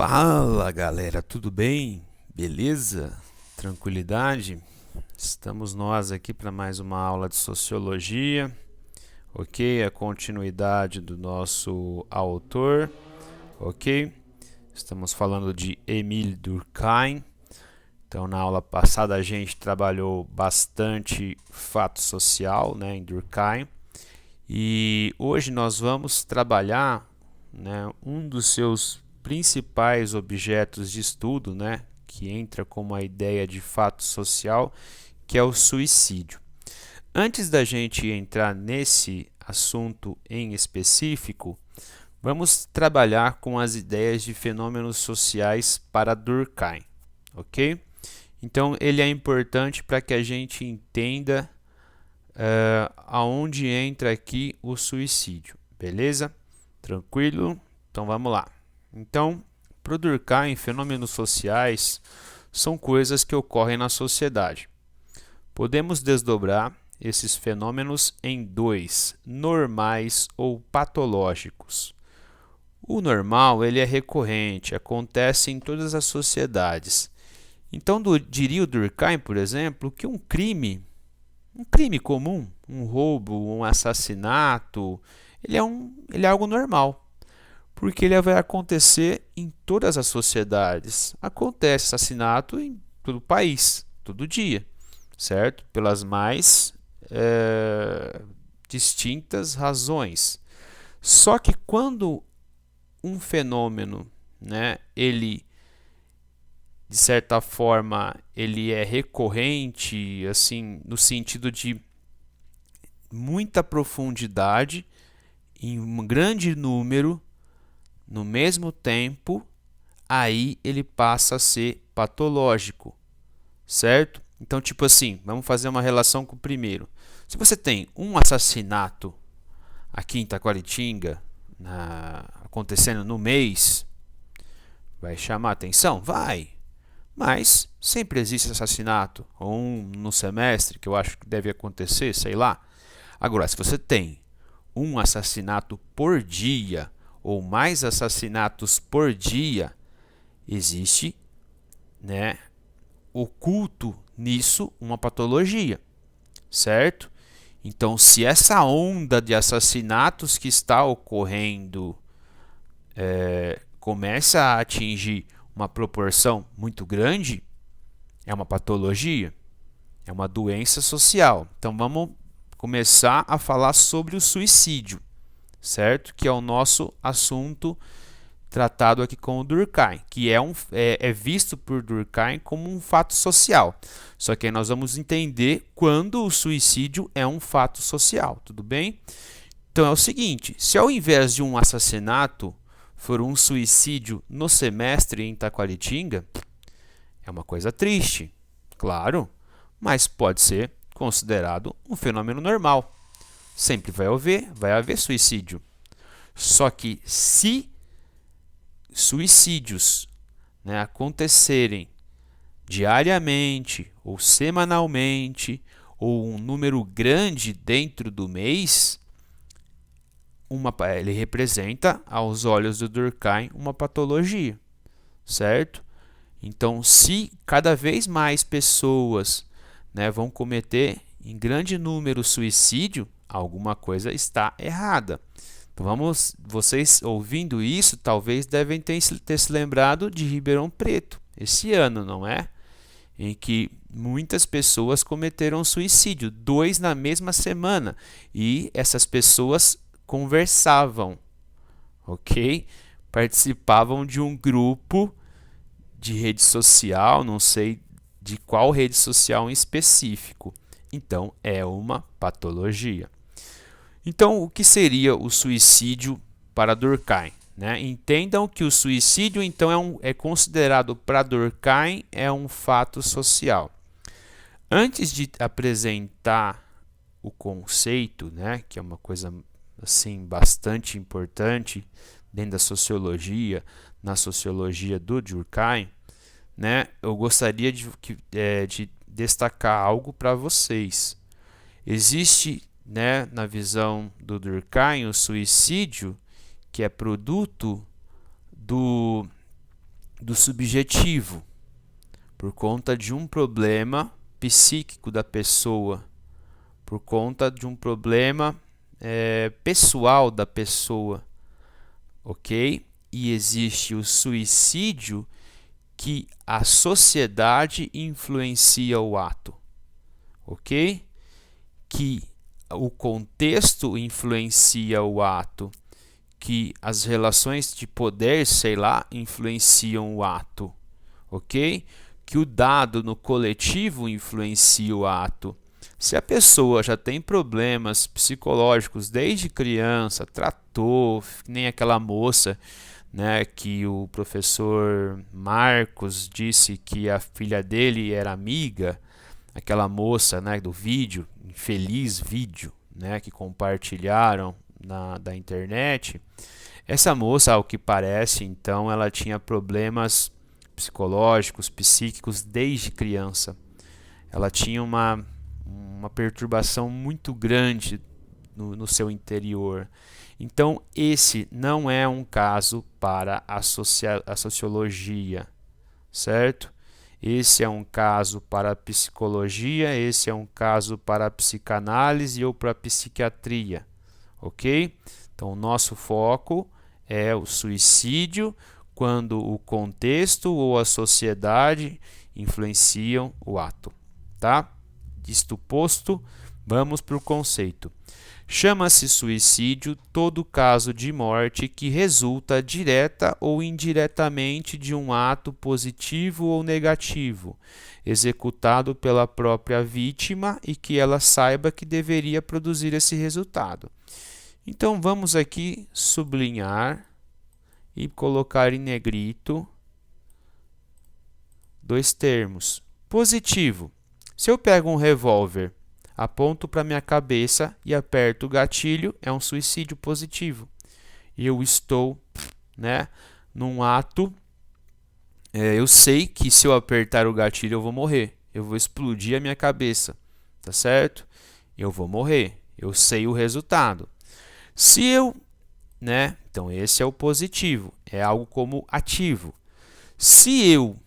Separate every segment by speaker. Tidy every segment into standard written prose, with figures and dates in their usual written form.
Speaker 1: Fala galera, tudo bem? Beleza? Tranquilidade? Estamos nós aqui para mais uma aula de sociologia, ok? A continuidade do nosso autor, ok? Estamos falando de Émile Durkheim. Então, na aula passada a gente trabalhou bastante fato social, né, em Durkheim, e hoje nós vamos trabalhar, né, um dos seus principais objetos de estudo, né, que entra como a ideia de fato social, que é o suicídio. Antes da gente entrar nesse assunto em específico, vamos trabalhar com as ideias de fenômenos sociais para Durkheim, ok? Então, ele é importante para que a gente entenda aonde entra aqui o suicídio, beleza? Tranquilo? Então vamos lá. Então, para o Durkheim, fenômenos sociais são coisas que ocorrem na sociedade. Podemos desdobrar esses fenômenos em dois, normais ou patológicos. O normal ele é recorrente, acontece em todas as sociedades. Então, diria o Durkheim, por exemplo, que um crime comum, um roubo, um assassinato, ele é algo normal, porque ele vai acontecer em todas as sociedades. Acontece assassinato em todo o país, todo dia, certo? Pelas mais distintas razões. Só que quando um fenômeno, né, ele de certa forma ele é recorrente, assim, no sentido de muita profundidade em um grande número no mesmo tempo, aí ele passa a ser patológico, certo? Então, tipo assim, vamos fazer uma relação com o primeiro. Se você tem um assassinato aqui em Taquaritinga, acontecendo no mês, vai chamar atenção? Vai. Mas sempre existe assassinato, ou um no semestre, que eu acho que deve acontecer, sei lá. Agora, se você tem um assassinato por dia, ou mais assassinatos por dia, existe, né, oculto nisso uma patologia, certo? Então, se essa onda de assassinatos que está ocorrendo começa a atingir uma proporção muito grande, é uma patologia, é uma doença social. Então, vamos começar a falar sobre o suicídio, certo? Que é o nosso assunto tratado aqui com o Durkheim, que é visto por Durkheim como um fato social. Só que aí nós vamos entender quando o suicídio é um fato social, tudo bem? Então é o seguinte, se ao invés de um assassinato for um suicídio no semestre em Taquaritinga, é uma coisa triste, claro, mas pode ser considerado um fenômeno normal. Sempre vai haver suicídio. Só que se suicídios, né, acontecerem diariamente ou semanalmente ou um número grande dentro do mês, ele representa, aos olhos do Durkheim, uma patologia, certo? Então, se cada vez mais pessoas, né, vão cometer em grande número suicídio, alguma coisa está errada. Então, vocês ouvindo isso, talvez devem ter se lembrado de Ribeirão Preto, esse ano, não é? Em que muitas pessoas cometeram suicídio, 2 na mesma semana, e essas pessoas conversavam, ok? Participavam de um grupo de rede social, não sei de qual rede social em específico. Então, é uma patologia. Então, o que seria o suicídio para Durkheim? Né? Entendam que o suicídio, então, é considerado para Durkheim um fato social. Antes de apresentar o conceito, né, que é uma coisa assim bastante importante dentro da sociologia, na sociologia do Durkheim, né, eu gostaria de destacar algo para vocês. Existe, né, na visão do Durkheim, o suicídio, que é produto do subjetivo, por conta de um problema psíquico da pessoa, por conta de um problema pessoal da pessoa, ok? E existe o suicídio que a sociedade influencia o ato, ok? Que o contexto influencia o ato, que as relações de poder, sei lá, influenciam o ato, ok? Que o dado no coletivo influencia o ato. Se a pessoa já tem problemas psicológicos desde criança, tratou, nem aquela moça, né, que o professor Marcos disse que a filha dele era amiga, aquela moça, né, do vídeo, infeliz vídeo, né, que compartilharam da internet. Essa moça, ao que parece, então, ela tinha problemas psicológicos, psíquicos desde criança. Ela tinha uma perturbação muito grande no seu interior. Então, esse não é um caso para a sociologia, certo? Esse é um caso para a psicologia, esse é um caso para a psicanálise ou para a psiquiatria, ok? Então, o nosso foco é o suicídio quando o contexto ou a sociedade influenciam o ato, tá? Isto posto, vamos para o conceito. Chama-se suicídio todo caso de morte que resulta direta ou indiretamente de um ato positivo ou negativo, executado pela própria vítima e que ela saiba que deveria produzir esse resultado. Então vamos aqui sublinhar e colocar em negrito dois termos. Positivo. Se eu pego um revólver, aponto para minha cabeça e aperto o gatilho, é um suicídio positivo. Eu estou, né, num ato, eu sei que se eu apertar o gatilho eu vou morrer, eu vou explodir a minha cabeça, tá certo? Eu vou morrer, eu sei o resultado. Se eu, né, então esse é o positivo, é algo como ativo. Se eu,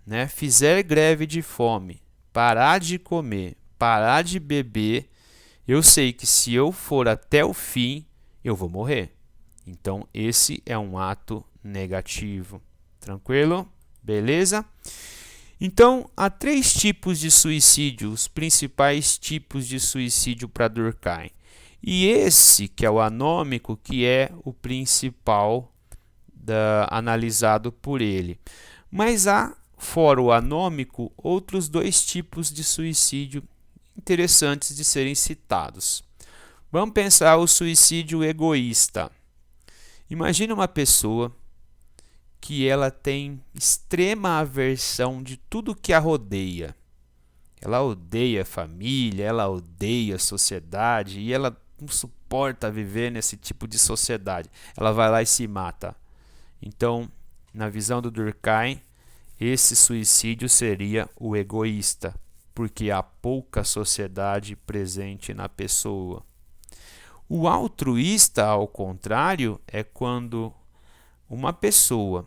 Speaker 1: né, fizer greve de fome, parar de comer, parar de beber, eu sei que se eu for até o fim, eu vou morrer. Então, esse é um ato negativo. Tranquilo? Beleza? Então, há 3 tipos de suicídio, os principais tipos de suicídio para Durkheim. E esse, que é o anômico, que é o principal analisado por ele. Mas há, fora o anômico, outros 2 tipos de suicídio interessantes de serem citados. Vamos pensar o suicídio egoísta. Imagine uma pessoa que ela tem extrema aversão de tudo que a rodeia. Ela odeia a família, ela odeia a sociedade e ela não suporta viver nesse tipo de sociedade. Ela vai lá e se mata. Então, na visão do Durkheim, esse suicídio seria o egoísta, porque há pouca sociedade presente na pessoa. O altruísta, ao contrário, é quando uma pessoa,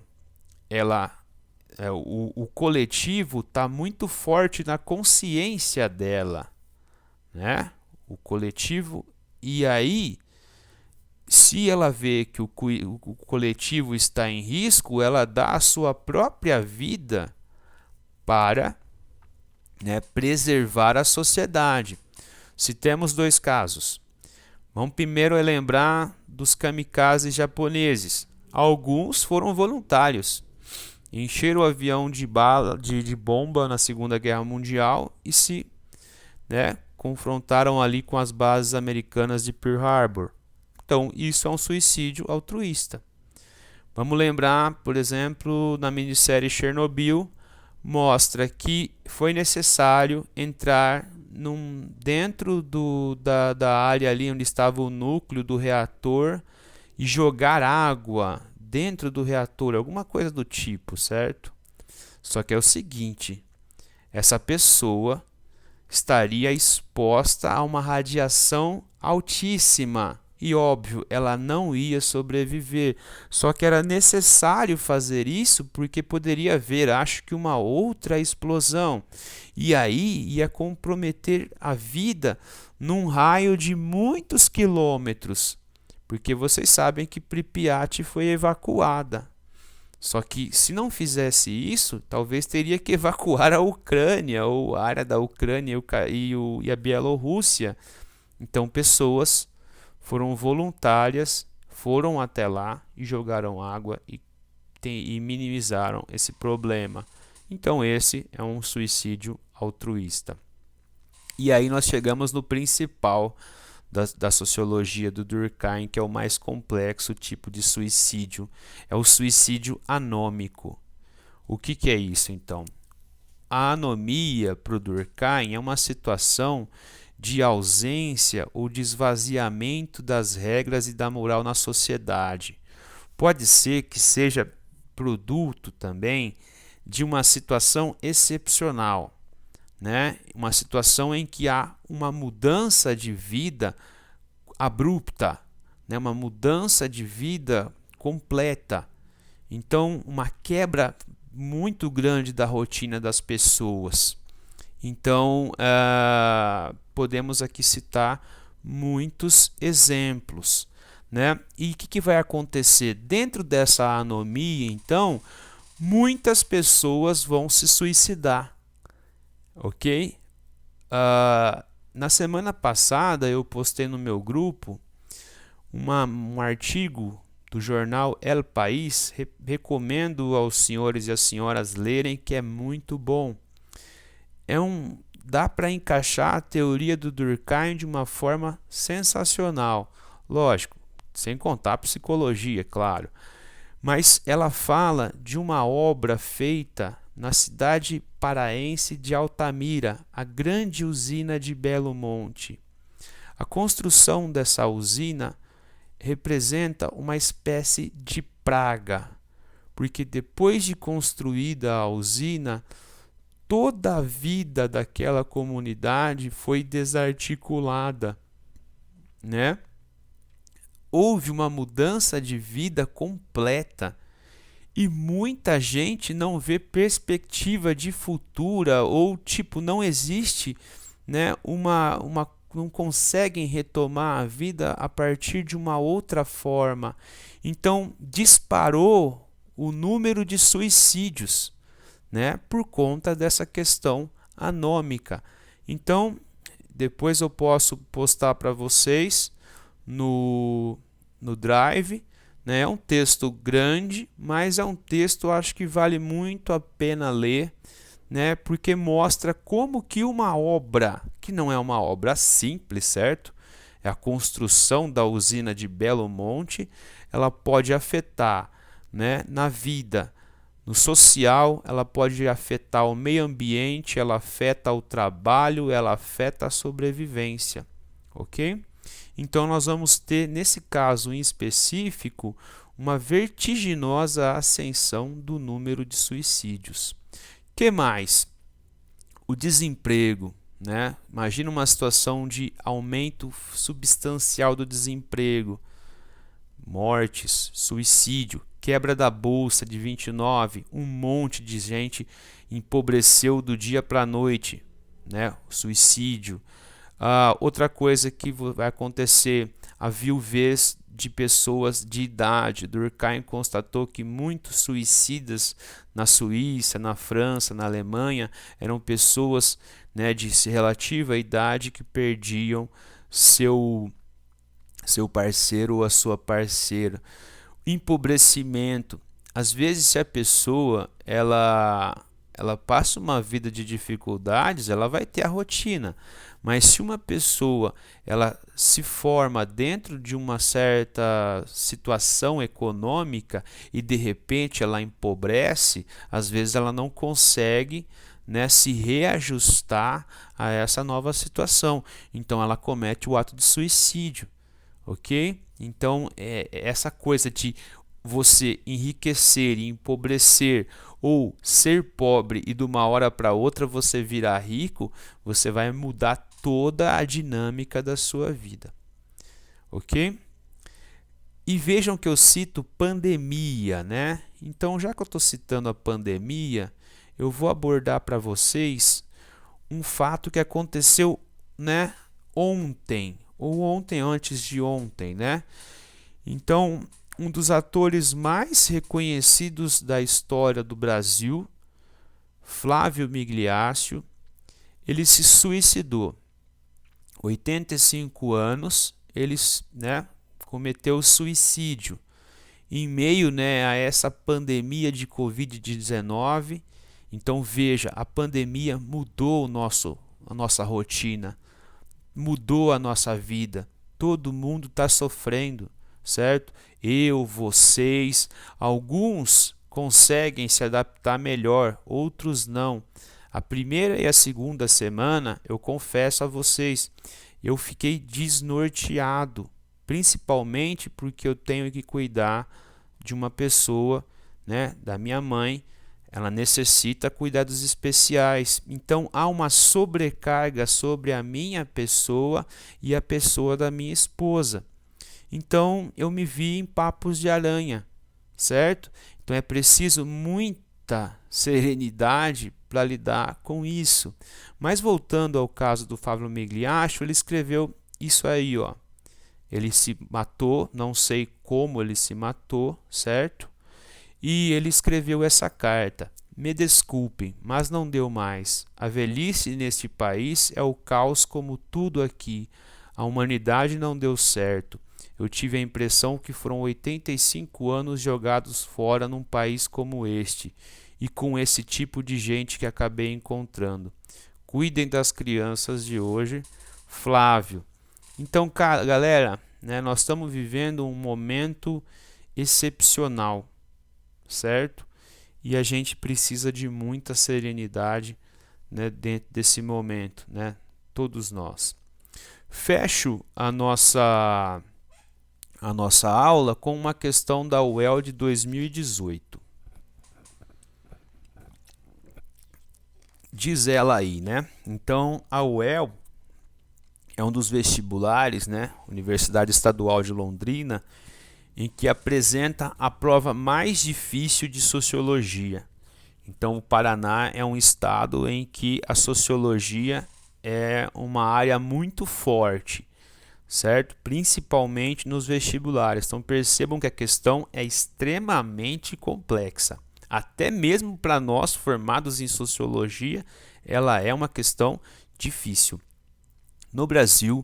Speaker 1: o coletivo está muito forte na consciência dela, né? O coletivo, e aí, se ela vê que o coletivo está em risco, ela dá a sua própria vida para, né, preservar a sociedade. Se temos 2 casos, vamos primeiro lembrar dos kamikazes japoneses. Alguns foram voluntários, encheram o avião de bomba na Segunda Guerra Mundial e se, né, confrontaram ali com as bases americanas de Pearl Harbor. Então, isso é um suicídio altruísta. Vamos lembrar, por exemplo, na minissérie Chernobyl, mostra que foi necessário entrar dentro da área ali onde estava o núcleo do reator e jogar água dentro do reator, alguma coisa do tipo, certo? Só que é o seguinte, essa pessoa estaria exposta a uma radiação altíssima e óbvio, ela não ia sobreviver. Só que era necessário fazer isso porque poderia haver, acho que, uma outra explosão. E aí ia comprometer a vida num raio de muitos quilômetros. Porque vocês sabem que Pripyat foi evacuada. Só que se não fizesse isso, talvez teria que evacuar a Ucrânia, ou a área da Ucrânia e a Bielorrússia. Então, pessoas foram voluntárias, foram até lá e jogaram água e minimizaram esse problema. Então, esse é um suicídio altruísta. E aí nós chegamos no principal da sociologia do Durkheim, que é o mais complexo tipo de suicídio, é o suicídio anômico. O que é isso, então? A anomia para o Durkheim é uma situação de ausência ou de esvaziamento das regras e da moral na sociedade. Pode ser que seja produto também de uma situação excepcional, né? Uma situação em que há uma mudança de vida abrupta, né? Uma mudança de vida completa. Então, uma quebra muito grande da rotina das pessoas. Então, podemos aqui citar muitos exemplos, né? E o que vai acontecer? Dentro dessa anomia, então, muitas pessoas vão se suicidar, ok? Na semana passada, eu postei no meu grupo um artigo do jornal El País, recomendo aos senhores e às senhoras lerem, que é muito bom. Dá para encaixar a teoria do Durkheim de uma forma sensacional. Lógico, sem contar a psicologia, claro. Mas ela fala de uma obra feita na cidade paraense de Altamira, a grande usina de Belo Monte. A construção dessa usina representa uma espécie de praga, porque depois de construída a usina, toda a vida daquela comunidade foi desarticulada, né? Houve uma mudança de vida completa e muita gente não vê perspectiva de futura ou não existe, né, não conseguem retomar a vida a partir de uma outra forma. Então, disparou o número de suicídios, né, por conta dessa questão anômica. Então, depois eu posso postar para vocês no Drive, né? É um texto grande, mas é um texto, acho que vale muito a pena ler, né? Porque mostra como que uma obra, que não é uma obra simples, certo? É a construção da usina de Belo Monte, ela pode afetar, né, na vida, no social, ela pode afetar o meio ambiente, ela afeta o trabalho, ela afeta a sobrevivência, ok? Então nós vamos ter, nesse caso em específico, uma vertiginosa ascensão do número de suicídios. Que mais? O desemprego, né? Imagina uma situação de aumento substancial do desemprego, mortes, suicídio, quebra da bolsa de 29, um monte de gente empobreceu do dia para a noite, né? Suicídio. Outra coisa que vai acontecer, a viuvez de pessoas de idade. Durkheim constatou que muitos suicidas na Suíça, na França, na Alemanha eram pessoas, né, de relativa idade que perdiam seu parceiro ou a sua parceira. Empobrecimento. Às vezes, se a pessoa ela passa uma vida de dificuldades, ela vai ter a rotina. Mas se uma pessoa ela se forma dentro de uma certa situação econômica e de repente ela empobrece, às vezes ela não consegue, né, se reajustar a essa nova situação. Então ela comete o ato de suicídio, ok? Então essa coisa de você enriquecer e empobrecer ou ser pobre e de uma hora para outra você virar rico, você vai mudar toda a dinâmica da sua vida, ok? E vejam que eu cito pandemia, né? Então, já que eu estou citando a pandemia, eu vou abordar para vocês um fato que aconteceu, né, ontem, ou ontem antes de ontem, né? Então, um dos atores mais reconhecidos da história do Brasil, Flávio Migliaccio, ele se suicidou. 85 anos, ele, né, cometeu suicídio em meio, né, a essa pandemia de Covid-19. Então veja, a pandemia mudou a nossa rotina, mudou a nossa vida. Todo mundo está sofrendo, certo? Eu, vocês, alguns conseguem se adaptar melhor, outros não. A primeira e a segunda semana, eu confesso a vocês, eu fiquei desnorteado, principalmente porque eu tenho que cuidar de uma pessoa, né, da minha mãe. Ela necessita cuidados especiais. Então há uma sobrecarga sobre a minha pessoa e a pessoa da minha esposa. Então eu me vi em papos de aranha, certo? Então é preciso muita serenidade para lidar com isso. Mas voltando ao caso do Flávio Migliaccio, ele escreveu isso aí, ó. Ele se matou, não sei como ele se matou, certo? E ele escreveu essa carta: me desculpem, mas não deu mais. A velhice neste país é o caos como tudo aqui. A humanidade não deu certo. Eu tive a impressão que foram 85 anos jogados fora num país como este, e com esse tipo de gente que acabei encontrando. Cuidem das crianças de hoje, Flávio. Então, galera, né, nós estamos vivendo um momento excepcional, certo? E a gente precisa de muita serenidade, né, dentro desse momento, né? Todos nós. Fecho a nossa aula com uma questão da UEL de 2018. Diz ela aí, né? Então, a UEL é um dos vestibulares, né? Universidade Estadual de Londrina, em que apresenta a prova mais difícil de sociologia. Então, o Paraná é um estado em que a sociologia é uma área muito forte, certo? Principalmente nos vestibulares. Então, percebam que a questão é extremamente complexa. Até mesmo para nós formados em sociologia, ela é uma questão difícil. No Brasil,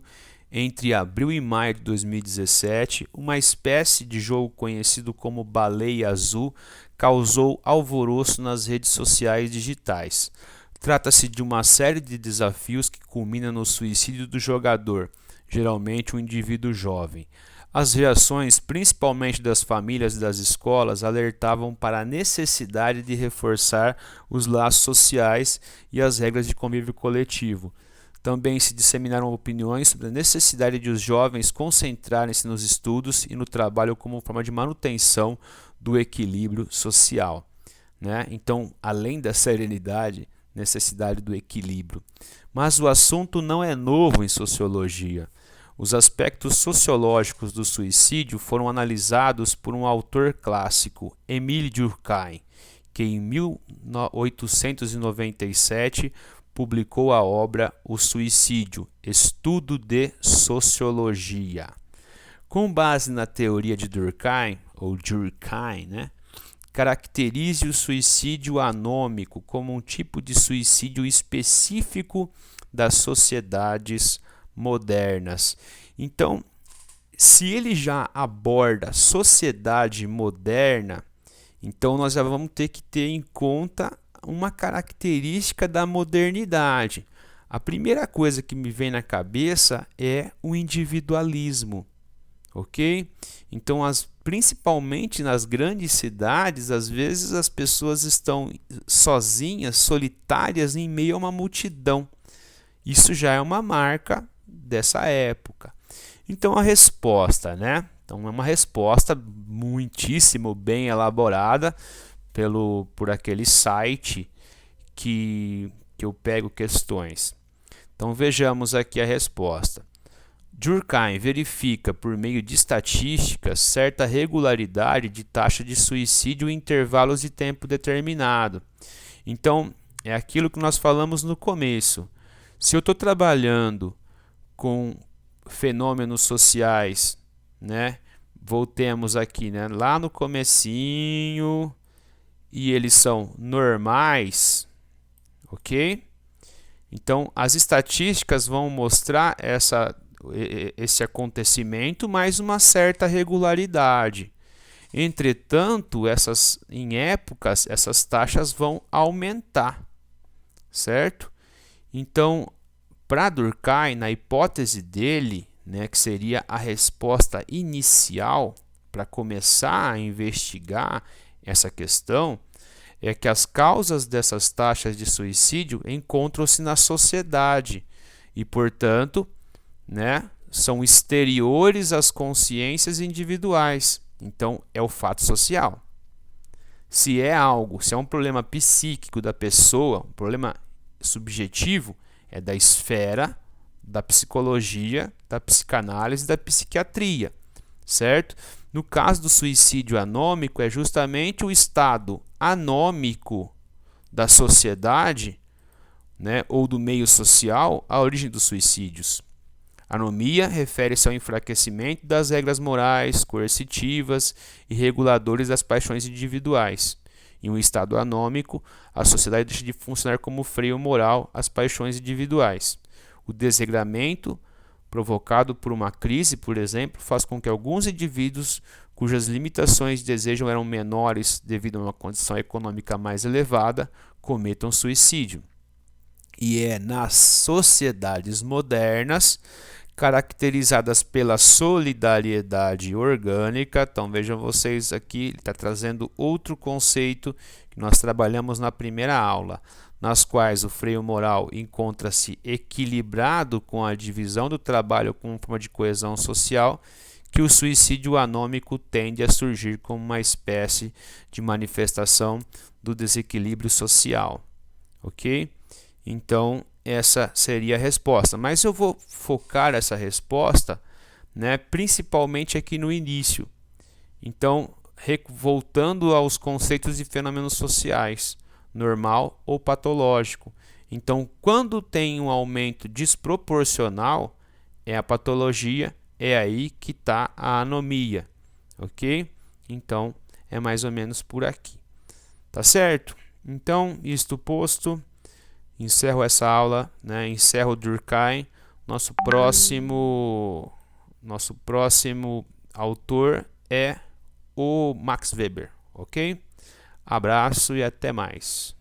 Speaker 1: entre abril e maio de 2017, uma espécie de jogo conhecido como baleia azul causou alvoroço nas redes sociais digitais. Trata-se de uma série de desafios que culmina no suicídio do jogador, geralmente um indivíduo jovem. As reações, principalmente das famílias e das escolas, alertavam para a necessidade de reforçar os laços sociais e as regras de convívio coletivo. Também se disseminaram opiniões sobre a necessidade de os jovens concentrarem-se nos estudos e no trabalho como forma de manutenção do equilíbrio social, né? Então, além da serenidade, necessidade do equilíbrio. Mas o assunto não é novo em sociologia. Os aspectos sociológicos do suicídio foram analisados por um autor clássico, Émile Durkheim, que em 1897 publicou a obra O Suicídio, Estudo de Sociologia. Com base na teoria de Durkheim, ou Durkheim, né, caracterize o suicídio anômico como um tipo de suicídio específico das sociedades modernas. Então, se ele já aborda sociedade moderna, então nós já vamos ter que ter em conta uma característica da modernidade. A primeira coisa que me vem na cabeça é o individualismo, ok? Então, principalmente nas grandes cidades, às vezes as pessoas estão sozinhas, solitárias, em meio a uma multidão. Isso já é uma marca dessa época. Então, a resposta, né? Então, é uma resposta muitíssimo bem elaborada por aquele site que eu pego questões. Então, vejamos aqui a resposta. Durkheim verifica por meio de estatísticas certa regularidade de taxa de suicídio em intervalos de tempo determinado. Então, é aquilo que nós falamos no começo. Se eu estou trabalhando com fenômenos sociais, né? Voltemos aqui, né? Lá no comecinho, e eles são normais, ok? Então, as estatísticas vão mostrar esse acontecimento, mais uma certa regularidade. Entretanto, em épocas, essas taxas vão aumentar, certo? Então, para Durkheim, na hipótese dele, né, que seria a resposta inicial para começar a investigar essa questão, é que as causas dessas taxas de suicídio encontram-se na sociedade e, portanto, né, são exteriores às consciências individuais. Então, é o fato social. Se é um problema psíquico da pessoa, um problema subjetivo, é da esfera da psicologia, da psicanálise, da psiquiatria, certo? No caso do suicídio anômico, é justamente o estado anômico da sociedade, né, ou do meio social, a origem dos suicídios. Anomia refere-se ao enfraquecimento das regras morais, coercitivas e reguladores das paixões individuais. Em um estado anômico, a sociedade deixa de funcionar como freio moral às paixões individuais. O desregramento provocado por uma crise, por exemplo, faz com que alguns indivíduos cujas limitações de desejo eram menores devido a uma condição econômica mais elevada cometam suicídio. E é nas sociedades modernas, caracterizadas pela solidariedade orgânica. Então vejam vocês aqui, ele está trazendo outro conceito que nós trabalhamos na primeira aula, nas quais o freio moral encontra-se equilibrado com a divisão do trabalho como forma de coesão social, que o suicídio anômico tende a surgir como uma espécie de manifestação do desequilíbrio social. Ok? Então, essa seria a resposta. Mas eu vou focar essa resposta, né, principalmente aqui no início. Então, voltando aos conceitos de fenômenos sociais, normal ou patológico. Então, quando tem um aumento desproporcional, é a patologia, é aí que está a anomia, ok? Então, é mais ou menos por aqui. Tá certo? Então, isto posto, encerro essa aula, né? Encerro o Durkheim. Nosso próximo autor é o Max Weber, ok? Abraço e até mais.